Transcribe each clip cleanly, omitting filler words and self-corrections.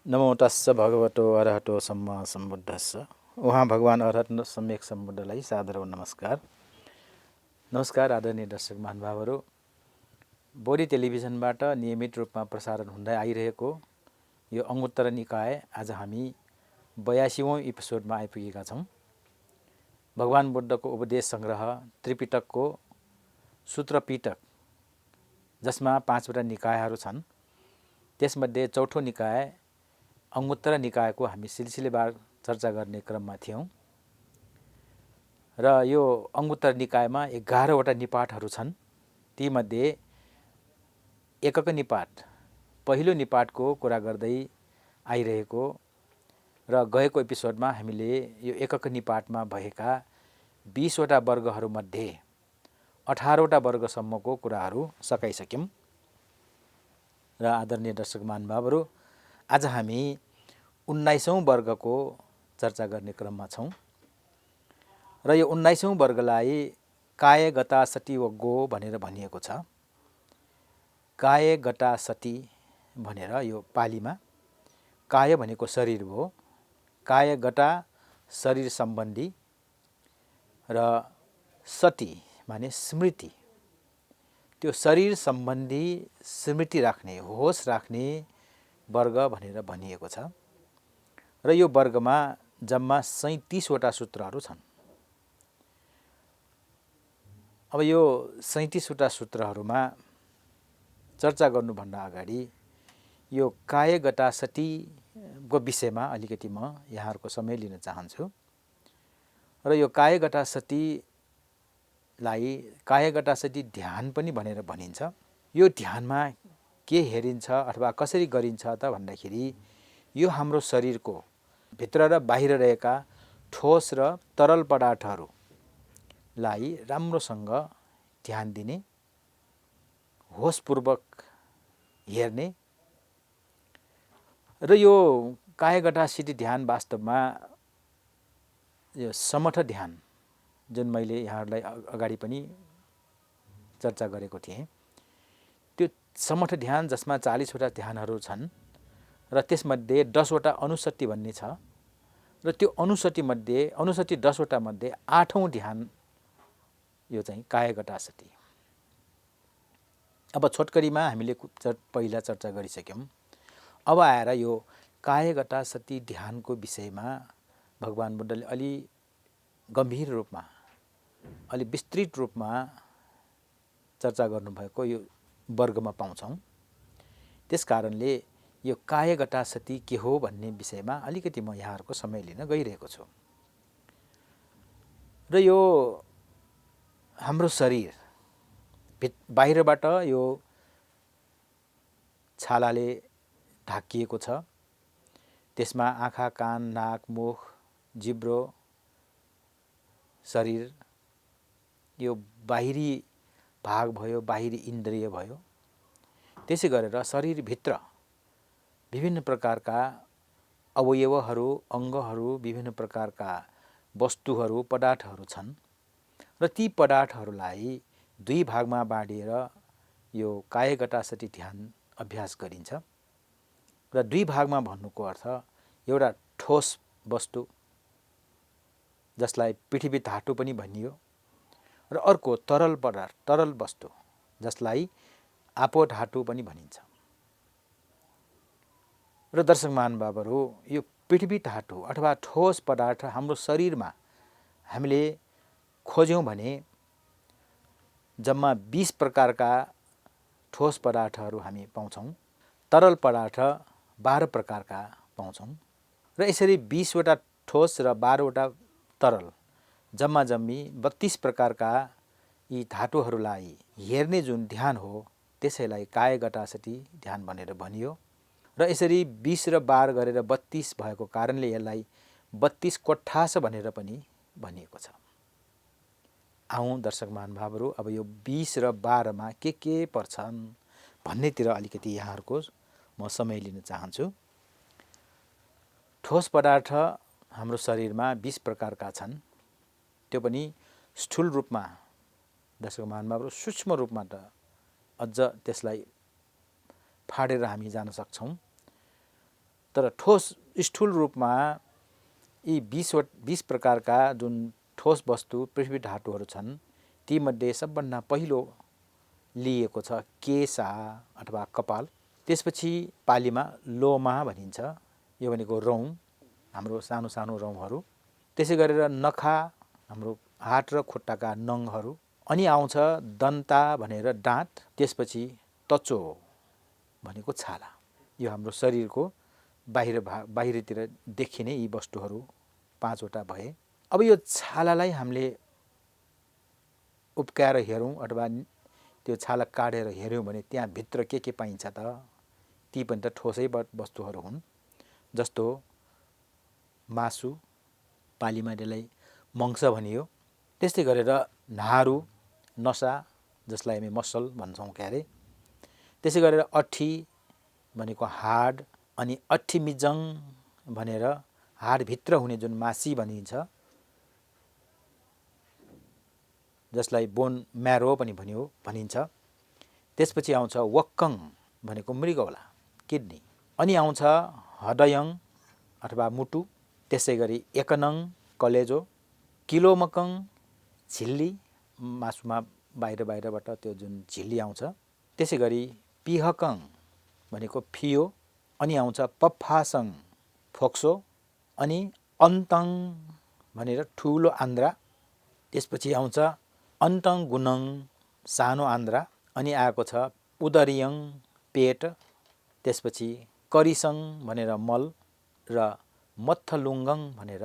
नमो तस्स भगवतो अरहतो सम्मा सम्बुद्धस्स। उहाँ भगवान अरहत सम्यक सम्बुद्धलाई सादर नमस्कार। नमस्कार आदरणीय दर्शक महानुभावहरू। बोडी टेलिभिजनबाट नियमित रूपमा प्रसारण हुँदै आइरहेको यो अङ्गुत्तर निकाय आज हामी 82औं एपिसोडमा आइपुगेका छौँ। भगवान बुद्धको उपदेश सङ्ग्रह त्रिपिटकको सूत्र पिटक, जसमा 5वटा निकायहरू छन्, त्यसमध्ये चौथो निकाय अङ्गुत्तर निकायको हामी सिलसिलेवार चर्चा गर्ने क्रममा थियौँ। र यो अङ्गुत्तर निकायमा 11वटा निपातहरू छन्। तीमध्ये एकक निपात, पहिलो निपातको कुरा गर्दै आइरहेको र गएको एपिसोडमा हामीले यो एकक निपातमा भएका 20वटा वर्गहरूमध्ये 18वटा वर्गसम्मको कुराहरू सकाइसक्यौँ। र आदरणीय दर्शक महानुभावहरू, आज हामी 19औं वर्गको चर्चा गर्ने क्रममा छौँ। र यो 19औं वर्गलाई काय गता सती वग्गो भनेर भनिएको छ। काय गता सती भनेर यो पालीमा, काय भनेको शरीर हो, काय गता शरीर सम्बन्धी र सती माने स्मृति, त्यो शरीर सम्बन्धी स्मृति राख्ने, होस राख्ने वर्ग भनेर भनिएको छ। र यो वर्गमा जम्मा 37वटा सूत्रहरू छन्। अब यो 37वटा सूत्रहरूमा चर्चा गर्नुभन्दा अगाडि यो काय गता सतीको विषयमा अलिकति म यहाँहरूको समय लिन चाहन्छु। र यो काय गता सतीलाई काय गता सती ध्यान पनि भनेर भनिन्छ। यो ध्यानमा के हेरिन्छ अथवा कसरी गरिन्छ त भन्दाखेरि यो हाम्रो शरीरको भित्र र बाहिर रहेका ठोस र तरल पदार्थहरूलाई राम्रोसँग ध्यान दिने, होसपूर्वक हेर्ने। र यो काय गता सती ध्यान वास्तवमा यो समठ ध्यान, जुन मैले यहाँहरूलाई अगाडि पनि चर्चा गरेको थिएँ, त्यो समठ ध्यान जसमा 40वटा ध्यानहरू छन् र त्यसमध्ये 10वटा अनुसति भन्ने छ। र त्यो अनुसति 10वटा मध्ये 8औं ध्यान यो चाहिँ काय गता सती। अब छोटकरीमा हामीले पहिला चर्चा गरिसक्यौँ। अब आएर यो काय गता सती ध्यानको विषयमा भगवान बुद्धले अलि गम्भीर रूपमा, अलि विस्तृत रूपमा चर्चा गर्नुभएको यो वर्गमा पाउँछौँ। त्यस कारणले यो काय गता सती के हो भन्ने विषयमा अलिकति म यहाँहरूको समय लिन गइरहेको छु। र यो हाम्रो शरीर बाहिरबाट यो छालाले ढाकिएको छ। त्यसमा आँखा, कान, नाक, मुख, जिब्रो, शरीर यो बाहिरी भाग भयो, बाहिरी इन्द्रिय भयो। त्यसै गरेर शरीरभित्र विभिन्न प्रकारका अवयवहरू, अङ्गहरू, विभिन्न प्रकारका वस्तुहरू, पदार्थहरू छन्। र ती पदार्थहरूलाई 2 भागमा बाँडिएर यो काय गता सती ध्यान अभ्यास गरिन्छ। र 2 भागमा भन्नुको अर्थ एउटा ठोस वस्तु जसलाई पृथ्वी धातु पनि भनियो, र अर्को तरल पदार्थ, तरल वस्तु जसलाई आपो धातु पनि भनिन्छ। र दर्शक महानुभावहरू, यो पृथ्वी धातु अथवा ठोस पदार्थ हाम्रो शरीरमा हामीले खोज्यौँ भने जम्मा 20 प्रकारका ठोस पदार्थहरू हामी पाउँछौँ। तरल पदार्थ 12 प्रकारका पाउँछौँ। र यसरी 20वटा ठोस र 12वटा तरल जम्मा जम्मी 32 प्रकारका यी धातुहरूलाई हेर्ने जुन ध्यान हो, त्यसैलाई काय गता सती ध्यान भनेर भनियो। र यसरी 20 र 12 गरेर 32 भएको कारणले यसलाई 32 कोठास भनेर पनि भनिएको छ। आउँ दर्शक महानुभावहरू, अब यो 20 र 12मा के पर्छन् भन्नेतिर अलिकति यहाँहरूको म समय लिन चाहन्छु। ठोस पदार्थ हाम्रो शरीरमा 20 प्रकारका छन्। त्यो पनि स्थूल रूपमा दर्शक महानुभावहरू, सूक्ष्म रूपमा त अझ त्यसलाई फाडेर हामी जान सक्छौँ। तर ठोस स्थूल रूपमा यी 20 प्रकारका जुन ठोस वस्तु पृथ्वी धातुहरू छन् तीमध्ये सबभन्दा पहिलो लिएको छ केशा अथवा कपाल। त्यसपछि पालीमा लोमा भनिन्छ, यो भनेको रौँ, हाम्रो सानो सानो रौँहरू। त्यसै गरेर नखा, हाम्रो हात र खुट्टाका नङहरू। अनि आउँछ दन्ता भनेर दाँत। त्यसपछि तचो भनेको छाला। यो हाम्रो शरीरको बाहिरतिर देखिने यी वस्तुहरू 5वटा भए। अब यो छालालाई हामीले उप्काएर हेरौँ अथवा त्यो छाला काटेर हेऱ्यौँ भने त्यहाँ भित्र के पाइन्छ त? ती पनि त ठोसै वस्तुहरू हुन्, जस्तो मासु, पालीमा त्यसलाई मङ्स भनियो। त्यस्तै गरेर नारु, नसा, जसलाई हामी मसल भन्छौँ क्यारे। त्यसै गरेर अठी भनेको हाड, अनि अठिमिजङ भनेर हाडभित्र हुने जुन मासी भनिन्छ, जसलाई बोन म्यारो पनि भनिन्छ। त्यसपछि आउँछ वक्कङ भनेको मृगौला, किडनी। अनि आउँछ हडयङ अथवा मुटु। त्यसै गरी एकनङ कलेजो, किलोमकङ झिल्ली, मासुमा बाहिरबाट त्यो जुन झिल्ली आउँछ। त्यसै गरी पिहकङ भनेको फियो। अनि आउँछ पफ्फासङ फोक्सो, अनि अन्तङ भनेर ठुलो आन्द्रा। त्यसपछि आउँछ अन्तङ गुनङ सानो आन्द्रा। अनि आएको छ उदरियङ पेट। त्यसपछि करिसङ भनेर मल र मत्थलुङ्गङ भनेर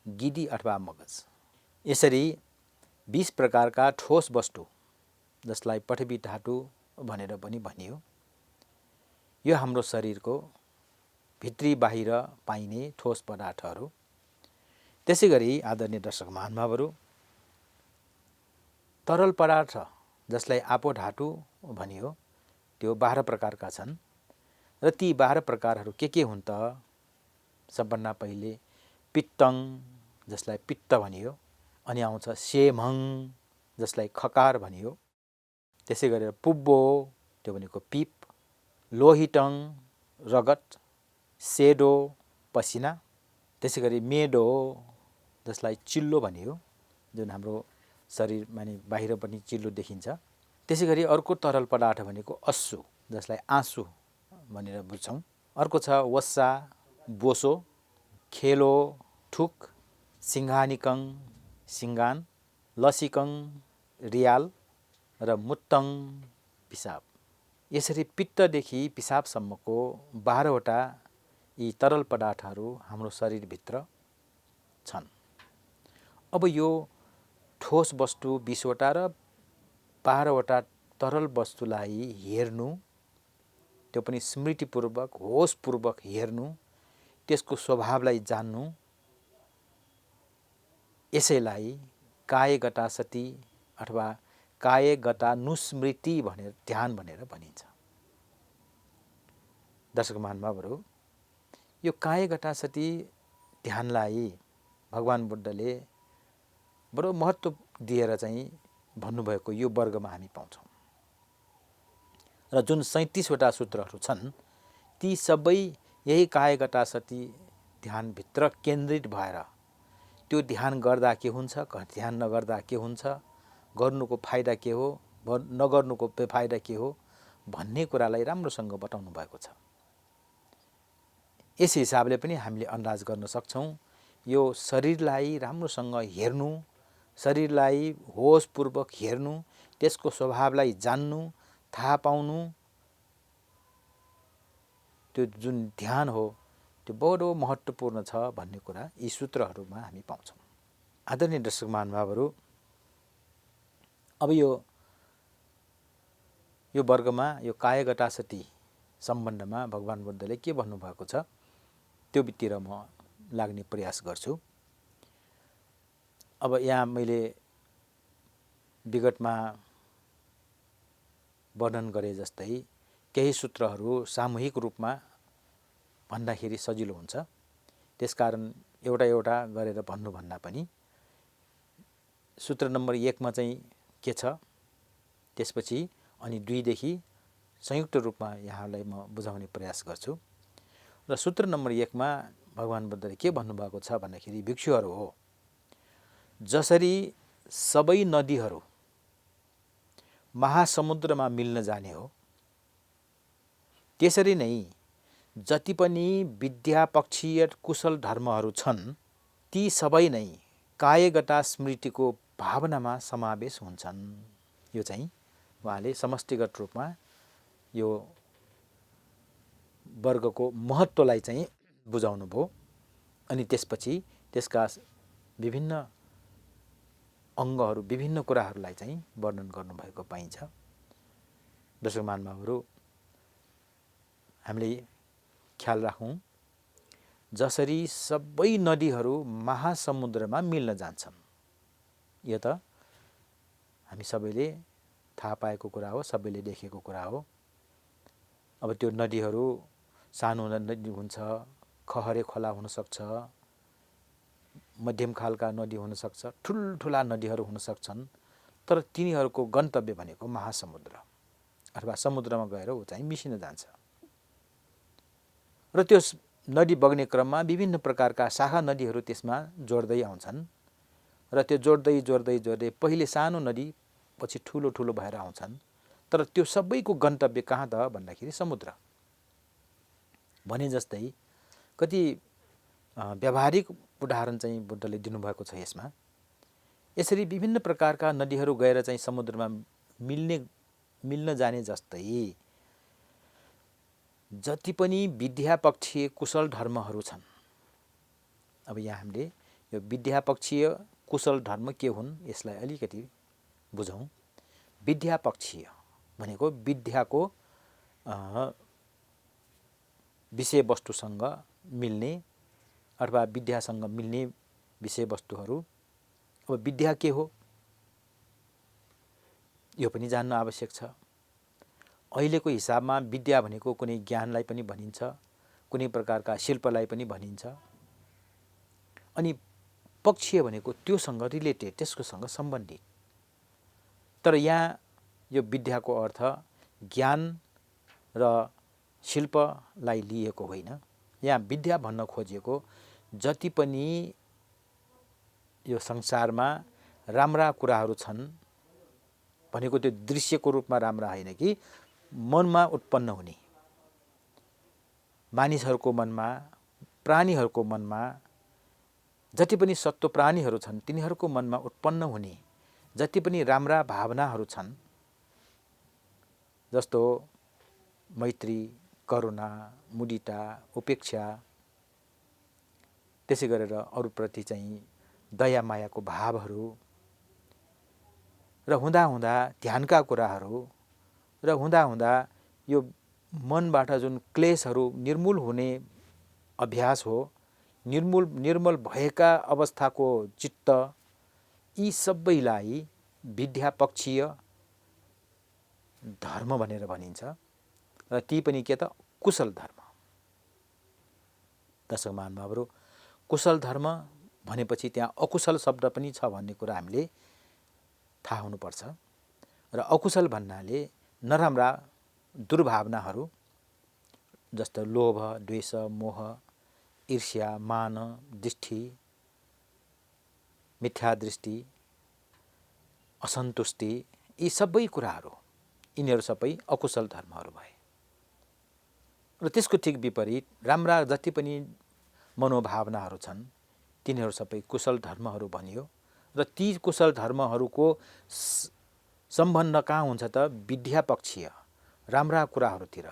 गिदी अथवा मगज। यसरी 20 प्रकारका ठोस वस्तु, जसलाई पृथ्वी धातु भनेर पनि भनियो, यो हाम्रो शरीरको भित्री बाहिर पाइने ठोस पदार्थहरू। त्यसै गरी आदरणीय दर्शक महानुभावहरू, तरल पदार्थ जसलाई आपो धातु भनियो, त्यो 12 प्रकारका छन्। र ती 12 प्रकारहरू के हुन् त? सबभन्दा पहिले पित्तङ, जसलाई पित्त भनियो। अनि आउँछ सेमङ, जसलाई खकार भनियो। त्यसै गरेर पुब्बो, त्यो भनेको पिप। लोहिटङ रगत, सेडो पसिना। त्यसै गरी मेडो, जसलाई चिल्लो भनियो, जुन हाम्रो शरीर माने बाहिर पनि चिल्लो देखिन्छ। त्यसै गरी अर्को तरल पदार्थ भनेको अस्सु, जसलाई आँसु भनेर बुझ्छौँ। अर्को छ वस्सा, बोसो, खेलो, ठुक, सिङ्घानिकङ सिङ्गान, लसिकङ रियाल र मुत्तङ पिसाब। यसरी पित्तदेखि पिसाबसम्मको 12वटा यी तरल पदार्थहरू हाम्रो शरीरभित्र छन्। अब यो ठोस वस्तु 20वटा र 12वटा तरल वस्तुलाई हेर्नु, त्यो पनि स्मृतिपूर्वक होसपूर्वक हेर्नु, त्यसको स्वभावलाई जान्नु, यसैलाई कायगता सती अथवा कायगता नुस्मृति भनेर ध्यान भनेर भनिन्छ। दर्शक महानुभावहरू, यो कायगता सती ध्यानलाई भगवान बुद्धले बडो महत्त्व दिएर चाहिँ भन्नुभएको यो वर्गमा हामी पाउँछौँ। र जुन 37वटा सूत्रहरू छन्, ती सबै यही कायगता सती ध्यानभित्र केन्द्रित भएर त्यो ध्यान गर्दा के हुन्छ, ध्यान नगर्दा के हुन्छ, गर्नुको फाइदा के हो, नगर्नुको बेफाइदा के हो भन्ने कुरालाई राम्रोसँग बताउनु भएको छ। यस हिसाबले पनि हामीले अन्दाज गर्न सक्छौँ, यो शरीरलाई राम्रोसँग हेर्नु, शरीरलाई होसपूर्वक हेर्नु, त्यसको स्वभावलाई जान्नु, थाहा पाउनु, त्यो जुन ध्यान हो त्यो बडो महत्त्वपूर्ण छ भन्ने कुरा यी सूत्रहरूमा हामी पाउँछौँ। आदरणीय दर्शक महानुभावहरू, अब यो वर्गमा यो कायगता सती सम्बन्धमा भगवान बुद्धले के भन्नुभएको छ त्योतिर म लाग्ने प्रयास गर्छु। अब यहाँ मैले विगतमा वर्णन गरे जस्तै केही सूत्रहरू सामूहिक रूपमा भन्दाखेरि सजिलो हुन्छ, त्यसकारण एउटा गरेर भन्नुभन्दा पनि सूत्र नम्बर 1 मा चाहिँ के छ, त्यसपछि अनि 2 देखि संयुक्त रूपमा यहाँलाई म बुझाउने प्रयास गर्छु। र सूत्र नम्बर 1 मा भगवान बुद्धले के भन्नुभएको छ भन्दाखेरि भिक्षुहरू हो, जसरी सबै नदीहरू महासमुद्रमा मिल्न जाने हो, त्यसरी नै जति पनि विद्यापक्षीय कुशल धर्महरू छन् ती सबै नै कायगता स्मृतिको भावनामा समावेश हुन्छन्। यो चाहिँ उहाँले समष्टिगत रूपमा यो वर्गको महत्त्वलाई चाहिँ बुझाउनु भयो। अनि त्यसपछि त्यसका विभिन्न अङ्गहरू, विभिन्न कुराहरूलाई चाहिँ वर्णन गर्नुभएको पाइन्छ। दर्शक महानुभावहरू, हामीले ख्याल राखौँ, जसरी सबै नदीहरू महासमुद्रमा मिल्न जान्छन्, यो त हामी सबैले थाहा पाएको कुरा हो, सबैले देखेको कुरा हो। अब त्यो नदीहरू सानो नदी हुन्छ, खहरे खोला हुनसक्छ, मध्यम खालका नदी हुनसक्छ, ठुल्ठुला नदीहरू हुन सक्छन्, तर तिनीहरूको गन्तव्य भनेको महासमुद्र अथवा समुद्रमा गएर ऊ चाहिँ मिसिन जान्छ। र त्यो नदी बग्ने क्रममा विभिन्न प्रकारका शाखा नदीहरू त्यसमा जोड्दै आउँछन् र त्यो जोड्दै जोड्दै जोड्दै पहिले सानो नदी पछि ठुलो ठुलो भएर आउँछन्। तर त्यो सबैको गन्तव्य कहाँ त भन्दाखेरि समुद्र। भने जस्तै कति व्यावहारिक उदाहरण चाहिँ बुद्धले दिनुभएको छ यसमा। यसरी विभिन्न प्रकारका नदीहरू गएर चाहिँ समुद्रमा मिल्न जाने जस्तै जति पनि विद्यापक्षीय कुशल धर्महरू छन्। अब यहाँ हामीले यो विद्यापक्षीय कुशल धर्म के हुन् यसलाई अलिकति बुझौँ। विद्यापक्षीय भनेको विद्याको विषयवस्तुसँग मिल्ने अथवा विद्यासँग मिल्ने विषयवस्तुहरू। अब विद्या के हो यो पनि जान्न आवश्यक छ। अहिलेको हिसाबमा विद्या भनेको कुनै ज्ञानलाई पनि भनिन्छ, कुनै प्रकारका शिल्पलाई पनि भनिन्छ। अनि पक्षीय भनेको त्योसँग रिलेटेड, त्यसकोसँग सम्बन्धित। तर यहाँ यो विद्याको अर्थ ज्ञान र शिल्पलाई लिएको होइन। यहाँ विद्या भन्न खोजेको जति पनि यो संसारमा राम्रा कुराहरू छन् भनेको त्यो दृश्यको रूपमा राम्रा होइन कि मनमा उत्पन्न हुने, मानिसहरूको मनमा, प्राणीहरूको मनमा, जति पनि सत्व प्राणीहरू छन् तिनीहरूको मनमा उत्पन्न हुने जति पनि राम्रा भावनाहरू छन्, जस्तो मैत्री, करुणा, मुदिता, उपेक्षा, त्यसै गरेर अरूप्रति चाहिँ दया मायाको भावहरू र हुँदा ध्यानका कुराहरू र हुँदा यो मनबाट जुन क्लेशहरू निर्मूल हुने अभ्यास हो, निर्मल भएका अवस्थाको चित्त, यी सबैलाई विद्यापक्षीय धर्म भनेर भनिन्छ। र ती पनि के त कुशल धर्म। दर्शक महानुभावहरू, कुशल धर्म भनेपछि त्यहाँ अकुशल शब्द पनि छ भन्ने कुरा हामीले थाहा हुनुपर्छ। र अकुशल भन्नाले नराम्रा दुर्भावनाहरू जस्तो लोभ, द्वेष, मोह, ईर्ष्या, मान, दृष्टि, मिथ्या दृष्टि, असन्तुष्टि, यी सबै कुराहरू, यिनीहरू सबै अकुशल धर्महरू भए। र त्यसको ठिक विपरीत राम्रा जति पनि मनोभावनाहरू छन् तिनीहरू सबै कुशल धर्महरू भनियो। र ती कुशल धर्महरूको सम्बन्ध कहाँ हुन्छ त विद्यापक्षीय राम्रा कुराहरूतिर,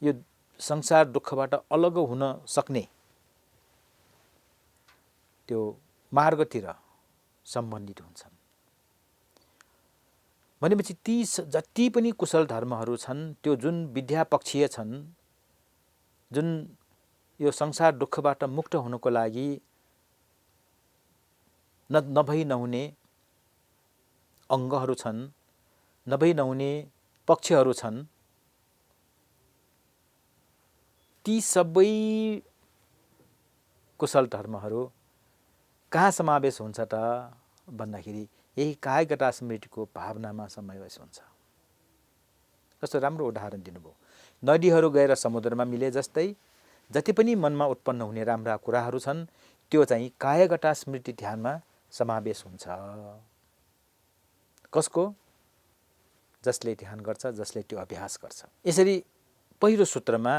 यो संसार दुःखबाट अलग हुन सक्ने त्यो मार्गतिर सम्बन्धित हुन्छन्। भनेपछि ती जति पनि कुशल धर्महरू छन् त्यो जुन विद्यापक्षीय छन्, जुन यो संसार दुःखबाट मुक्त हुनको लागि नभई नहुने अङ्गहरू छन्, नभई नहुने पक्षहरू छन्, ती सबै कुशल धर्महरू कहाँ समावेश हुन्छ त भन्दाखेरि यही कायगता स्मृतिको भावनामा समावेश हुन्छ। कस्तो राम्रो उदाहरण दिनुभयो। नदीहरू गएर समुद्रमा मिले जस्तै जति पनि मनमा उत्पन्न हुने राम्रा कुराहरू छन् त्यो चाहिँ कायगटा स्मृति ध्यानमा समावेश हुन्छ। कसको? जसले ध्यान गर्छ, जसले त्यो अभ्यास गर्छ। यसरी पहिलो सूत्रमा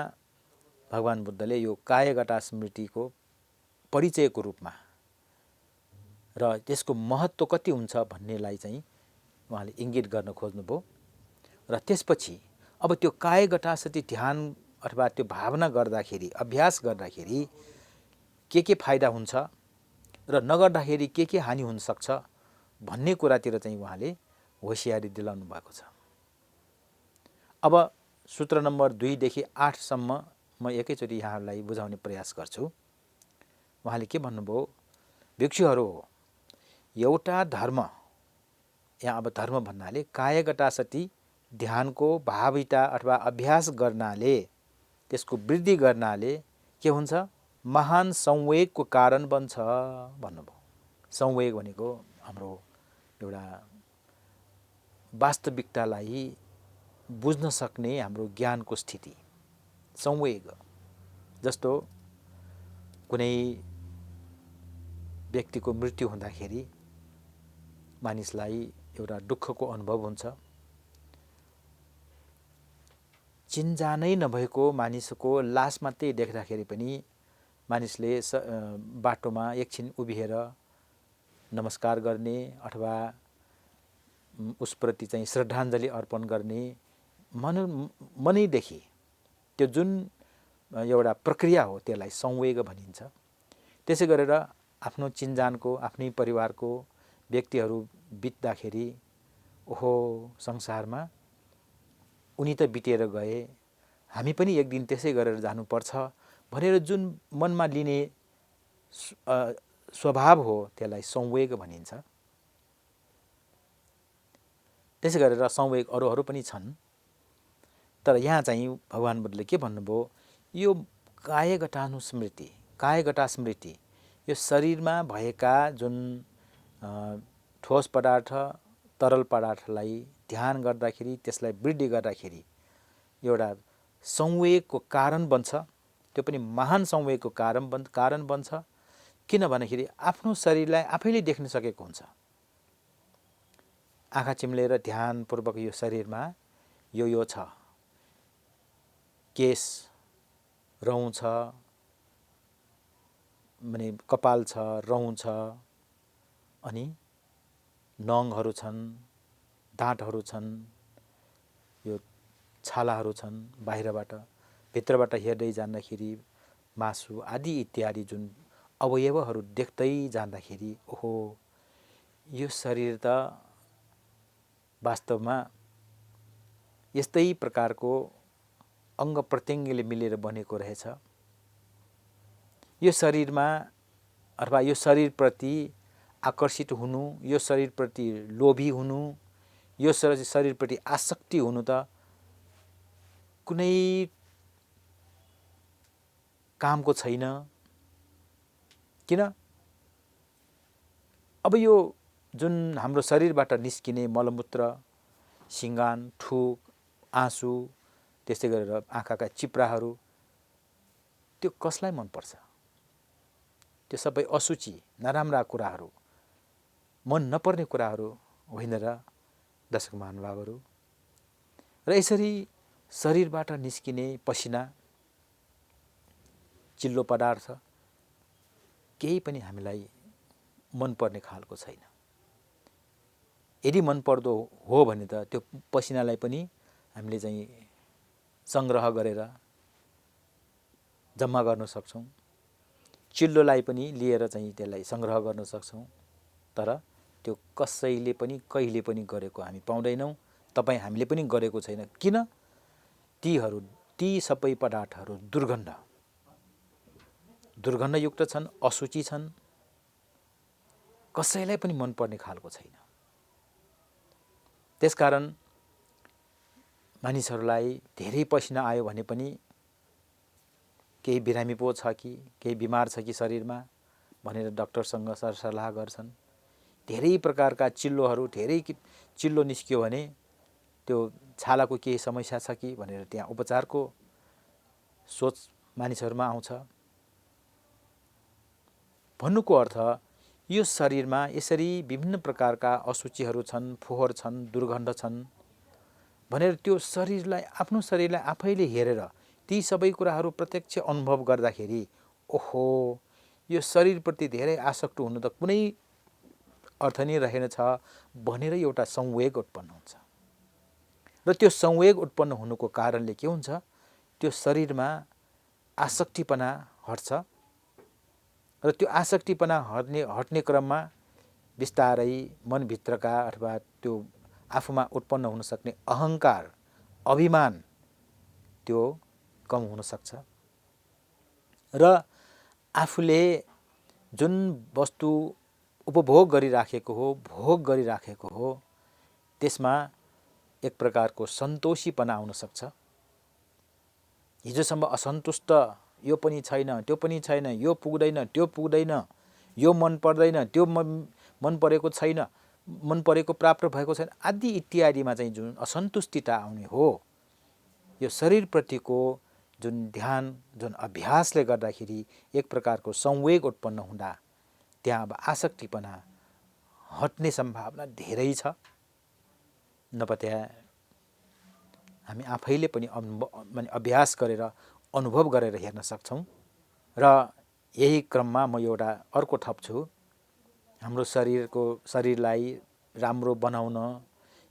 भगवान बुद्धले यो कायगटा स्मृतिको परिचयको रूपमा र त्यसको महत्त्व कति हुन्छ भन्नेलाई चाहिँ उहाँले इङ्गित गर्न खोज्नुभयो। र त्यसपछि अब त्यो कायगटासति ध्यान अथवा त्यो भावना गर्दाखेरि, अभ्यास गर्दाखेरि के फाइदा हुन्छ र नगर्दाखेरि के हानि हुनसक्छ भन्ने कुरातिर चाहिँ उहाँले होसियारी दिलाउनु भएको छ। अब सूत्र नम्बर 2 देखि 8 सम्म म एकैचोटि यहाँहरूलाई बुझाउने प्रयास गर्छु। उहाँले के भन्नुभयो? भिक्षुहरू हो, एउटा धर्म, यहाँ अब धर्म भन्नाले कायगटासति ध्यानको भाविता अथवा अभ्यास गर्नाले, त्यसको वृद्धि गर्नाले के हुन्छ? महान संवेगको कारण बन्छ भन्नुभयो। संवेग भनेको हाम्रो एउटा वास्तविकतालाई बुझ्न सक्ने हाम्रो ज्ञानको स्थिति, संवेग। जस्तो कुनै व्यक्तिको मृत्यु हुँदाखेरि मानिसलाई एउटा दुःखको अनुभव हुन्छ। चिन्जानै नभएको मानिसको लास मात्रै देख्दाखेरि पनि मानिसले बाटोमा एकछिन उभिएर नमस्कार गर्ने अथवा उसप्रति चाहिँ श्रद्धाञ्जली अर्पण गर्ने मनैदेखि त्यो जुन एउटा प्रक्रिया हो त्यसलाई संवेग भनिन्छ। त्यसै गरेर आफ्नो चिन्जानको, आफ्नै परिवारको व्यक्तिहरू बित्दाखेरि ओहो संसारमा उनी त बितेर गए, हामी पनि एक दिन त्यसै गरेर जानुपर्छ भनेर जुन मनमा लिने स्वभाव हो त्यसलाई संवेग भनिन्छ। त्यसै गरेर संवेग अरूहरू पनि छन्, तर यहाँ चाहिँ भगवान बुद्धले के भन्नुभयो? यो कायगटानुस्मृति, कायगटा स्मृति, यो शरीरमा भएका जुन ठोस पदार्थ, तरल पदार्थलाई ध्यान गर्दाखेरि, त्यसलाई वृद्धि गर्दाखेरि एउटा संवेगको कारण बन्छ। त्यो पनि महान संवेगको कारण बन्छ। किन भन्दाखेरि आफ्नो शरीरलाई आफैले देख्न सकेको हुन्छ। आँखा चिम्लेर ध्यानपूर्वक यो शरीरमा यो छ, केश, रौँ छ, माने कपाल छ, रौँ छ, अनि नङहरू छन्, दाँतहरू छन्, यो छालाहरू छन्, बाहिरबाट भित्रबाट हेर्दै जाँदाखेरि मासु आदि इत्यादि जुन अवयवहरू देख्दै जाँदाखेरि ओहो यो शरीर त वास्तवमा यस्तै प्रकारको अङ्ग प्रत्यङ्गले मिलेर बनेको रहेछ। यो शरीरमा अथवा यो शरीरप्रति आकर्षित हुनु, यो शरीरप्रति लोभी हुनु, यो शरीरप्रति आसक्ति हुनु त कुनै कामको छैन। किन? अब यो जुन हाम्रो शरीरबाट निस्किने मलमूत्र, सिङ्गान, थुक, आँसु, त्यसै गरेर आँखाका चिप्राहरू, त्यो कसलाई मनपर्छ? त्यो सबै असुचि, नराम्रा कुराहरू, मन नपर्ने कुराहरू होइन र दर्शक महानुभावहरू? र यसरी शरीरबाट निस्किने पसिना, चिल्लो पदार्थ केही पनि हामीलाई मनपर्ने खालको छैन। यदि मनपर्दो हो भने त त्यो पसिनालाई पनि हामीले चाहिँ सङ्ग्रह गरेर जम्मा गर्न सक्छौँ, चिल्लोलाई पनि लिएर चाहिँ त्यसलाई सङ्ग्रह गर्न सक्छौँ। तर त्यो कसैले पनि कहिले पनि गरेको हामी पाउँदैनौँ, तपाईँ हामीले पनि गरेको छैन। किन? ती सबै पदार्थहरू दुर्गन्धयुक्त छन्, असुचि छन्, कसैलाई पनि मनपर्ने खालको छैन। त्यसकारण मानिसहरूलाई धेरै पसिना आयो भने पनि केही बिरामी पो छ कि, केही बिमार छ कि शरीरमा भनेर डाक्टरसँग सरसल्लाह गर्छन्। धेरै प्रकारका चिल्लोहरू, धेरै चिल्लो निस्कियो भने त्यो छालाको केही समस्या छ कि भनेर त्यहाँ उपचारको सोच मानिसहरूमा आउँछ। भन्नुको अर्थ यो शरीरमा यसरी विभिन्न प्रकारका अशुचिहरू छन्, फोहोर छन्, दुर्गन्ध छन् भनेर त्यो शरीरलाई, आफ्नो शरीरलाई आफैले हेरेर ती सबै कुराहरू प्रत्यक्ष अनुभव गर्दाखेरि ओहो, यो शरीरप्रति धेरै आसक्त हुनु त कुनै अर्थ नै रहेनछ भनेर एउटा संवेग उत्पन्न हुन्छ। र त्यो संवेग उत्पन्न हुनुको कारणले के हुन्छ, त्यो शरीरमा आसक्तिपना हट्छ र त्यो आसक्तिपना हट्ने क्रममा बिस्तारै मनभित्रका अथवा त्यो आफूमा उत्पन्न हुन सक्ने अहङ्कार, अभिमान त्यो कम हुन सक्छ र आफूले जुन वस्तु उपभोग गरिराखेको हो, भोग गरिराखेको हो, त्यसमा एक प्रकारको सन्तोषीपना आउन सक्छ। हिजोसम्म असन्तुष्ट, यो पनि छैन, त्यो पनि छैन, यो पुग्दैन, त्यो पुग्दैन, यो मन पर्दैन, त्यो मन परेको छैन, मन परेको प्राप्त भएको छैन आदि इत्यादिमा चाहिँ जुन असन्तुष्टिता आउने हो, यो शरीरप्रतिको जुन ध्यान, जुन अभ्यासले गर्दाखेरि एक प्रकारको संवेग उत्पन्न हुँदा त्यहाँ अब आसक्तिपना हट्ने सम्भावना धेरै छ। नपत्या हामी आफैले पनि अभ्यास गरेर अनुभव गरेर हेर्न सक्छौँ। र यही क्रममा म एउटा अर्को थप्छु, हाम्रो शरीरलाई राम्रो बनाउन,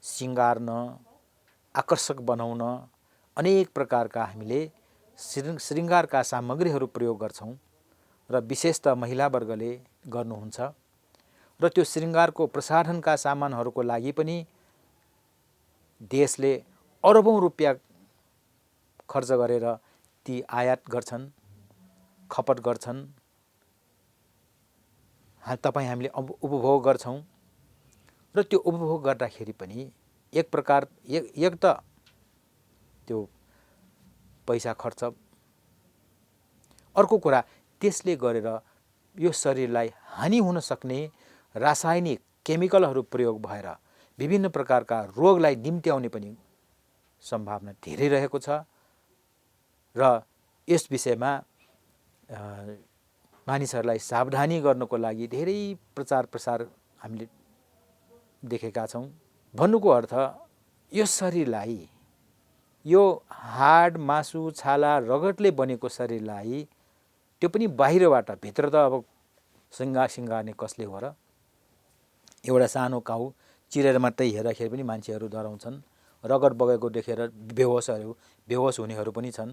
सिँगार्न, आकर्षक बनाउन अनेक प्रकारका हामीले श्रृङ्गारका सामग्रीहरू प्रयोग गर्छौँ र विशेषतः महिला वर्गले गर्नुहुन्छ। र त्यो श्रृङ्गारको प्रसाधनका सामानहरूको लागि पनि देशले अरबौं रुपियाँ खर्च गरेर ती आयात गर्छन्, खपत गर्छन्, हामीले उपभोग गर्छौँ। र त्यो उपभोग गर्दाखेरि पनि एक त त्यो पैसा खर्च, अर्को कुरा त्यसले गरेर यो शरीरलाई हानि हुन सक्ने रासायनिक केमिकलहरू प्रयोग भएर विभिन्न प्रकारका रोगलाई निम्त्याउने पनि सम्भावना धेरै रहेको छ। र यस विषयमा मानिसहरूलाई सावधानी गर्नको लागि धेरै प्रचार प्रसार हामीले देखेका छौँ। भन्नुको अर्थ यो शरीरलाई, यो हाड, मासु, छाला, रगतले बनेको शरीरलाई, त्यो पनि बाहिरबाट, भित्र त अब सिँगार्ने कसले हो र? एउटा सानो काउ चिरेर मात्रै हेर्दाखेरि पनि मान्छेहरू डराउँछन्, रगत बगेको देखेर बेहोस हुनेहरू पनि छन्।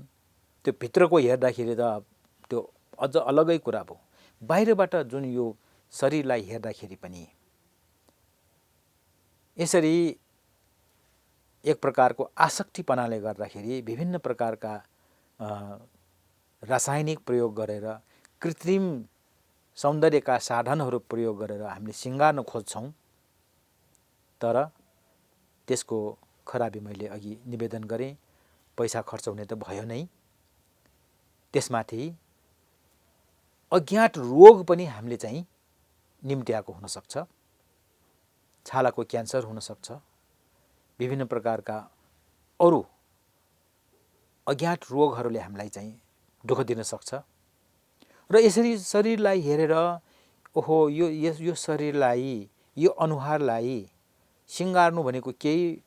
त्यो भित्रको हेर्दाखेरि त त्यो अझ अलगै कुरा भयो। बाहिरबाट जुन यो शरीरलाई हेर्दाखेरि पनि यसरी एक प्रकारको आसक्तिपनाले गर्दाखेरि विभिन्न प्रकारका रासायनिक प्रयोग गरेर, कृत्रिम सौन्दर्यका साधनहरू प्रयोग गरेर हामीले सिँगार्न खोज्छौँ। तर त्यसको खराबी मैले अघि निवेदन गरेँ, पैसा खर्च हुने त भयो नै, त्यसमाथि अज्ञात रोग पनि हामीले चाहिँ निम्त्याएको हुनसक्छ। छालाको क्यान्सर हुनसक्छ, विभिन्न प्रकारका अरू अज्ञात रोगहरूले हामीलाई चाहिँ दुःख दिन सक्छ। र यसरी शरीरलाई हेरेर ओहो, यो शरीरलाई, यो अनुहारलाई सिँगार्नु भनेको केही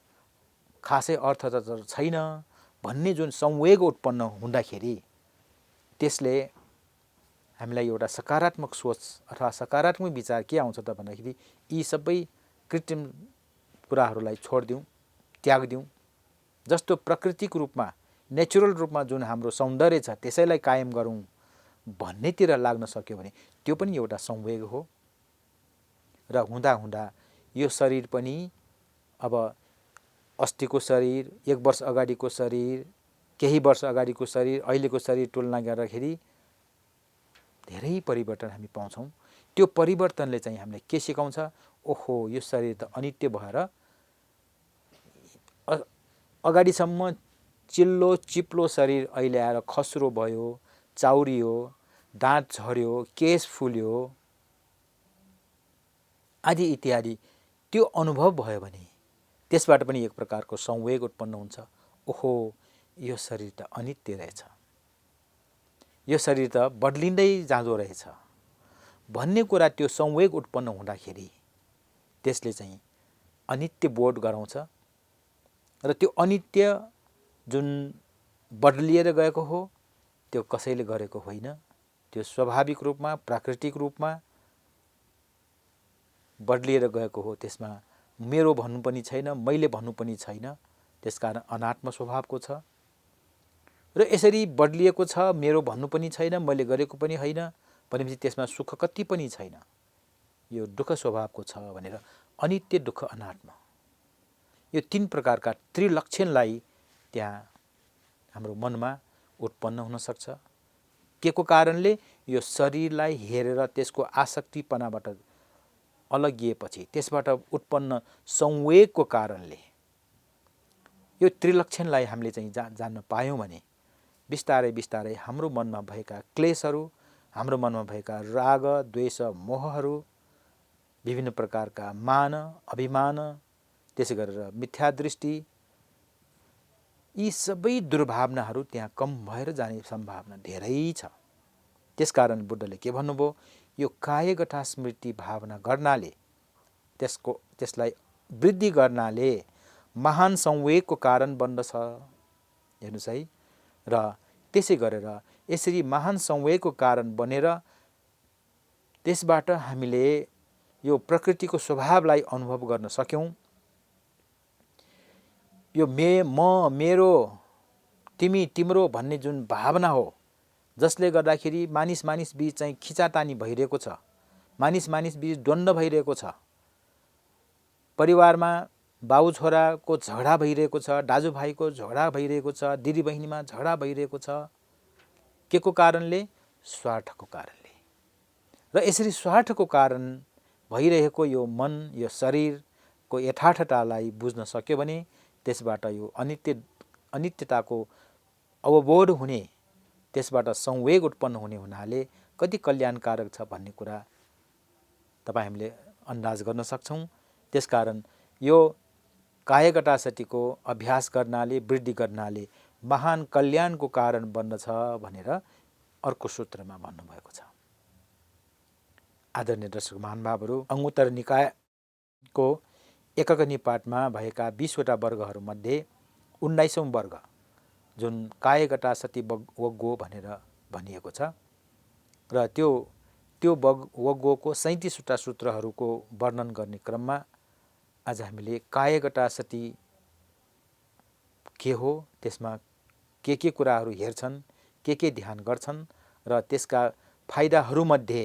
खासै अर्थ त छैन भन्ने जुन संवेग उत्पन्न हुँदाखेरि त्यसले हामीलाई एउटा सकारात्मक सोच अथवा सकारात्मक विचार के आउँछ त भन्दाखेरि यी सबै कृत्रिम कुराहरूलाई छोडिदिउँ, त्याग्दिउँ, जस्तो प्राकृतिक रूपमा, नेचुरल रूपमा जुन हाम्रो सौन्दर्य छ त्यसैलाई कायम गरौँ भन्नेतिर लाग्न सक्यो भने त्यो पनि एउटा संवेग हो। र हुँदा हुँदा यो शरीर पनि अब अस्तिको शरीर, 1 वर्ष अगाडिको शरीर, केही वर्ष अगाडिको शरीर, अहिलेको शरीर तुलना गर्दाखेरि धेरै परिवर्तन हामी पाउँछौँ। त्यो परिवर्तनले चाहिँ हामीलाई के सिकाउँछ? ओहो, यो शरीर त अनित्य भएर अगाडिसम्म चिल्लो चिप्लो शरीर अहिले आएर खस्रो भयो, चाउरियो, दाँत झर्यो, केश फुल्यो आदि इत्यादि त्यो अनुभव भयो भने त्यसबाट पनि एक प्रकारको संवेग उत्पन्न हुन्छ। ओहो, यो शरीर त अनित्य रहेछ, यो शरीर त बदलिँदै जाँदो रहेछ भन्ने कुरा त्यो संवेग उत्पन्न हुँदाखेरि त्यसले चाहिँ अनित्य बोध गराउँछ। र त्यो अनित्य जुन बदलिएर गएको हो त्यो कसैले गरेको होइन, त्यो स्वाभाविक रूपमा प्राकृतिक रूपमा बदलिएर गएको हो। त्यसमा मेरो भन्नु पनि छैन, मैले भन्नु पनि छैन, त्यसकारण अनात्म स्वभावको छ। र यसरी बदलिएको छ, मेरो भन्नु पनि छैन, मैले गरेको पनि होइन भनेपछि त्यसमा सुख कति पनि छैन, यो दुःख स्वभावको छ भनेर अनित्य दुःख अनात्म यो तीन प्रकारका त्रिलक्षणलाई त्यहाँ हाम्रो मनमा उत्पन्न हुन सक्छ। के को कारणले? यो शरीरलाई हेरेर त्यसको आसक्तिपनाबाट अलगिएपछि त्यसबाट उत्पन्न संवेगको कारणले यो त्रिलक्षणलाई हामीले चाहिँ जान्न पायौँ भने बिस्तारै बिस्तारै हाम्रो मनमा भएका क्लेशहरू, हाम्रो मनमा भएका राग द्वेष मोहहरू, विभिन्न प्रकारका मान अभिमान, त्यसै गरेर मिथ्या दृष्टि, यी सबै दुर्भावनाहरू त्यहाँ कम भएर जाने सम्भावना धेरै छ। त्यसकारण बुद्धले के भन्नुभयो? यो कायगता स्मृति भावना गर्नाले, त्यसलाई वृद्धि गर्नाले महान संवेगको कारण बन्दछ। हेर्नुहोस् है। र त्यसै गरेर यसरी महान संवेगको कारण बनेर त्यसबाट हामीले यो प्रकृतिको स्वभावलाई अनुभव गर्न सक्यौँ। यो म, मेरो, तिमी, तिम्रो भन्ने जुन भावना हो, जसले गर्दाखेरि मानिस बीच चाहिँ खिचातानी भइरहेको छ, मानिस बीच द्वन्द्व भइरहेको छ, परिवारमा बाउ छोराको झगडा भइरहेको छ, दाजुभाइको झगडा भइरहेको छ, दिदीबहिनीमा झगडा भइरहेको छ। के को कारणले? स्वार्थको कारणले। र यसरी स्वार्थको कारण भइरहेको यो मन, यो शरीरको यथार्थतालाई बुझ्न सक्यो भने त्यसबाट यो अनित्यताको अवबोध हुने, त्यसबाट संवेग उत्पन्न हुने हुनाले कति कल्याणकारक छ भन्ने कुरा तपाईँ हामीले अन्दाज गर्न सक्छौँ। त्यसकारण यो कायगता सतीको अभ्यास गर्नाले, वृद्धि गर्नाले महान कल्याणको कारण बन्दछ भनेर अर्को सूत्रमा भन्नुभएको छ। आदरणीय दर्शक महानुभावहरू, अंगुत्तर निकायको एकक निपातमा भएका 20वटा वर्गहरूमध्ये 19औं वर्ग जुन कायगता सती वग्गो भनेर भनिएको छ र त्यो वग्गोको 37वटा सूत्रहरूको वर्णन गर्ने क्रममा आज हामीले कायगता सती के हो, त्यसमा के कुराहरू हेर्छन्, के ध्यान गर्छन् र त्यसका फाइदाहरूमध्ये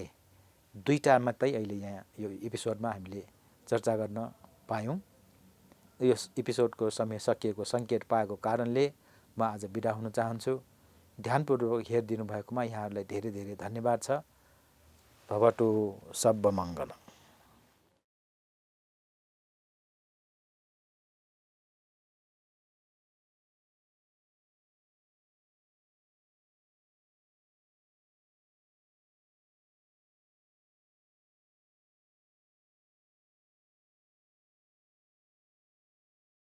2टा मात्रै अहिले यहाँ यो एपिसोडमा हामीले चर्चा गर्न पायौँ। यो एपिसोडको समय सकिएको सङ्केत पाएको कारणले म आज बिदा हुन चाहन्छु। ध्यानपूर्वक हेरिदिनु भएकोमा यहाँहरूलाई धेरै धेरै धन्यवाद छ। भवतु सर्वमङ्गलम्।